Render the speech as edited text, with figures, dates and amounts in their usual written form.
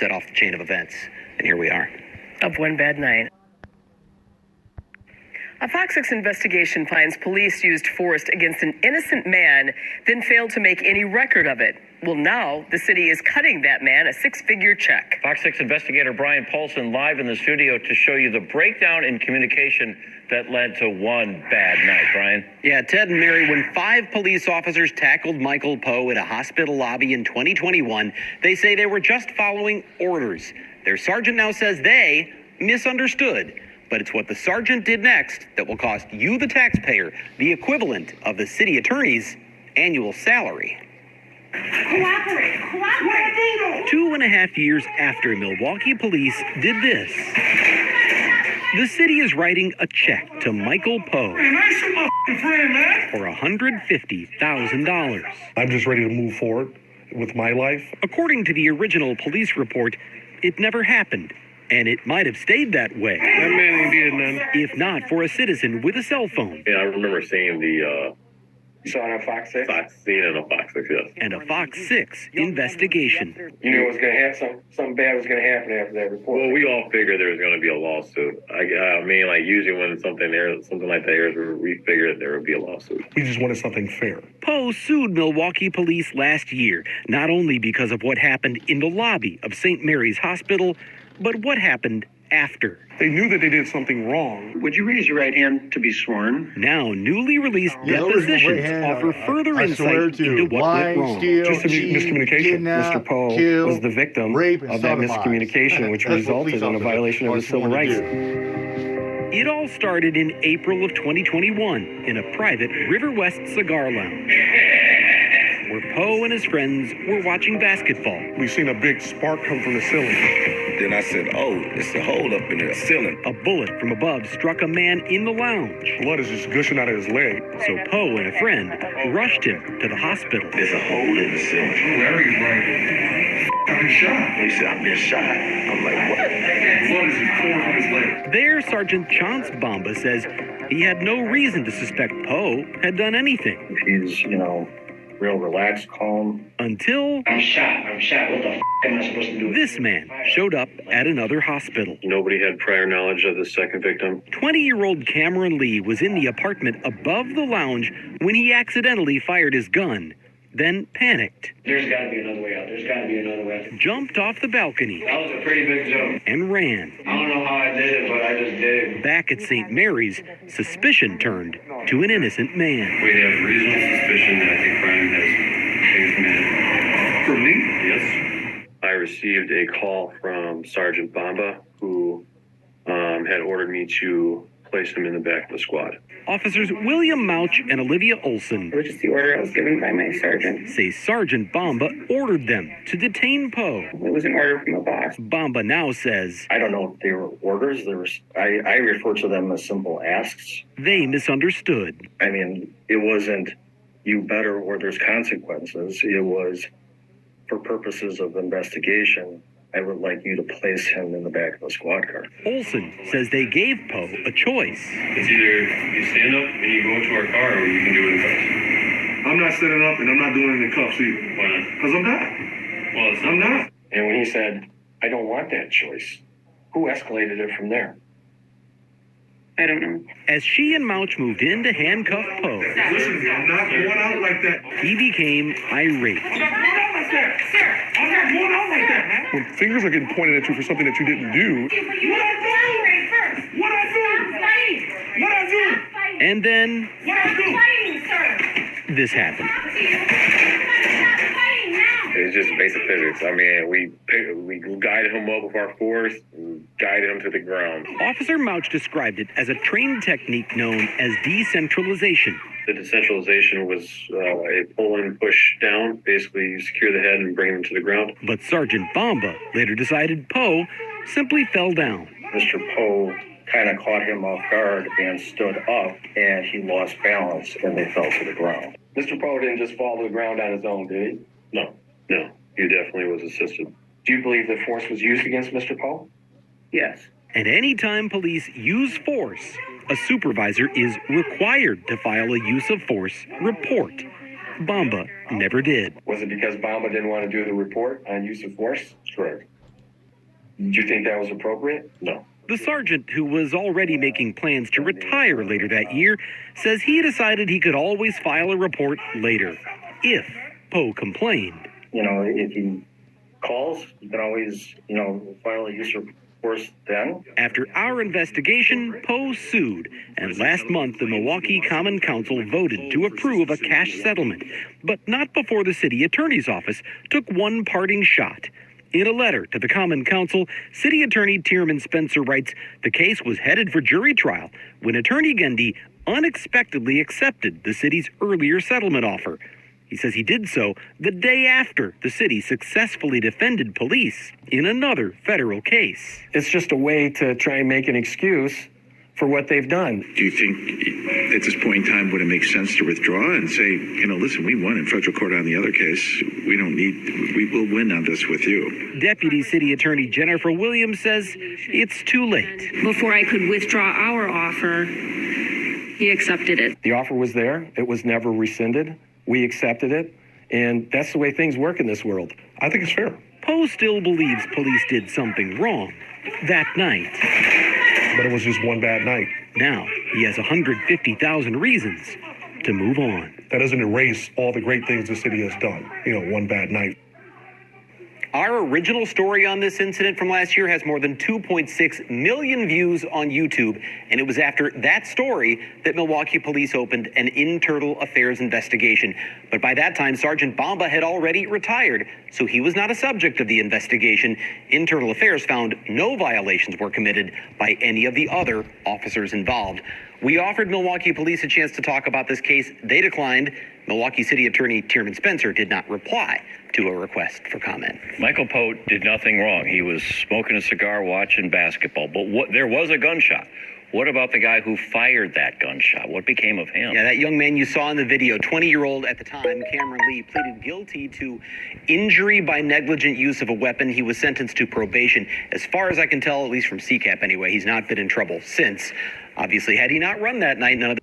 set off the chain of events. And here we are. Of one bad night. A Fox 6 investigation finds police used force against an innocent man, then failed to make any record of it. Well, now the city is cutting that man a six-figure check. Fox 6 investigator Brian Paulson live in the studio to show you the breakdown in communication that led to one bad night. Brian? Yeah, Ted and Mary, when 5 police officers tackled Michael Poe at a hospital lobby in 2021, they say they were just following orders. Their sergeant now says they misunderstood. But it's what the sergeant did next that will cost you, the taxpayer, the equivalent of the city attorney's annual salary. Cooperate. 2.5 years after Milwaukee police did this, the city is writing a check to Michael Poe for $150,000. I'm just ready to move forward with my life. According to the original police report, it never happened. And it might have stayed that way. That man ain't did nothing. If not for a citizen with a cell phone. Yeah, I remember seeing the You saw it on Fox 6? seeing it on Fox 6, yes. And a Fox 6 investigation. You knew it was going to happen. Something bad was going to happen after that report. Well, we all figured there was going to be a lawsuit. I mean, like usually when something like that airs, we figured there would be a lawsuit. We just wanted something fair. Poe sued Milwaukee police last year, not only because of what happened in the lobby of St. Mary's Hospital, but what happened after. They knew that they did something wrong. Would you raise your right hand to be sworn? Now, newly released depositions offer further insight into what went wrong. Just a miscommunication. Mr. Poe was the victim of that miscommunication, which resulted in a violation of his civil rights. It all started in April of 2021 in a private River West cigar lounge, where Poe and his friends were watching basketball. We seen a big spark come from the ceiling. Then I said, oh, it's a hole up in the ceiling. A bullet from above struck a man in the lounge. Blood is just gushing out of his leg. So Poe and a friend rushed him to the hospital. There's a hole in the ceiling. Larry's right. I've been shot. He said, I've been shot. I'm like, what? Blood is just pouring from his leg. There, Sergeant Chance Bamba says he had no reason to suspect Poe had done anything. He's, real relaxed, calm. Until I'm shot. What the am I supposed to do? This man showed up at another hospital. Nobody had prior knowledge of the second victim. 20-year-old Cameron Lee was in the apartment above the lounge when he accidentally fired his gun, then panicked. There's got to be another way out. Jumped off the balcony. That was a pretty big jump. And ran. I don't know how I did it, but I just did it. Back at St. Mary's, suspicion turned to an innocent man. We have reasonable suspicion that the crime has been committed. For me? Yes. I received a call from Sergeant Bamba, who had ordered me to place him in the back of the squad. Officers William Mouch and Olivia Olson, Which is the order I was given by my sergeant. say Sergeant Bamba ordered them to detain Poe. It was an order from a boss. Bamba now says I don't know if they were orders. I refer to them as simple asks. they misunderstood. I mean, it wasn't you better or there's consequences. It was for purposes of investigation. I would like you to place him in the back of the squad car. Olson says they gave Poe a choice. It's either you stand up and you go to our car, or you can do it in cuffs. I'm not standing up and I'm not doing it in cuffs either. Why not? Because I'm not. Well, I'm not. And when he said, I don't want that choice, who escalated it from there? I don't know. As she and Mouch moved in to handcuff Poe, Listen, I'm not going out like that. he became irate. I'm not going out like that. Sir, I'm not going out like that, man. When fingers are getting pointed at you for something that you didn't do. What I do? And then this happened. It's just basic physics. I mean, we guided him up with our force and guided him to the ground. Officer Mouch described it as a trained technique known as decentralization. The decentralization was a pull and push down. Basically, you secure the head and bring him to the ground. But Sergeant Bamba later decided Poe simply fell down. Mr. Poe kind of caught him off guard and stood up, and he lost balance, and they fell to the ground. Mr. Poe didn't just fall to the ground on his own, did he? No, he definitely was assisted. Do you believe that force was used against Mr. Poe? Yes. And anytime police use force, a supervisor is required to file a use of force report. Bamba never did. Was it because Bamba didn't want to do the report on use of force? Correct. Do you think that was appropriate? No. The sergeant, who was already making plans to retire later that year, says he decided he could always file a report later, if Poe complained. You know, if he calls, you can always, file a use of force then. After our investigation, Poe sued, and last month the Milwaukee Common Council voted to approve a cash settlement, but not before the city attorney's office took one parting shot. In a letter to the Common Council, City Attorney Tierman Spencer writes, the case was headed for jury trial when Attorney Gundy unexpectedly accepted the city's earlier settlement offer. He says he did so the day after the city successfully defended police in another federal case. It's just a way to try and make an excuse for what they've done. Do you think at this point in time would it make sense to withdraw and say, listen, we won in federal court on the other case. We will win on this with you. Deputy City Attorney Jennifer Williams says it's too late. Before I could withdraw our offer, he accepted it. The offer was there. It was never rescinded. We accepted it. And that's the way things work in this world. I think it's fair. Poe still believes police did something wrong that night. But it was just one bad night. Now he has 150,000 reasons to move on. That doesn't erase all the great things the city has done. One bad night. Our original story on this incident from last year has more than 2.6 million views on YouTube, and it was after that story that Milwaukee police opened an internal affairs investigation. But by that time, Sergeant Bamba had already retired, so he was not a subject of the investigation. Internal affairs found no violations were committed by any of the other officers involved. We offered Milwaukee police a chance to talk about this case. They declined. Milwaukee City Attorney Tierman Spencer did not reply to a request for comment. Michael Poe did nothing wrong. He was smoking a cigar, watching basketball. But there was a gunshot. What about the guy who fired that gunshot? What became of him? Yeah, that young man you saw in the video, 20-year-old at the time, Cameron Lee, pleaded guilty to injury by negligent use of a weapon. He was sentenced to probation. As far as I can tell, at least from CCAP anyway, he's not been in trouble since. Obviously, had he not run that night, none of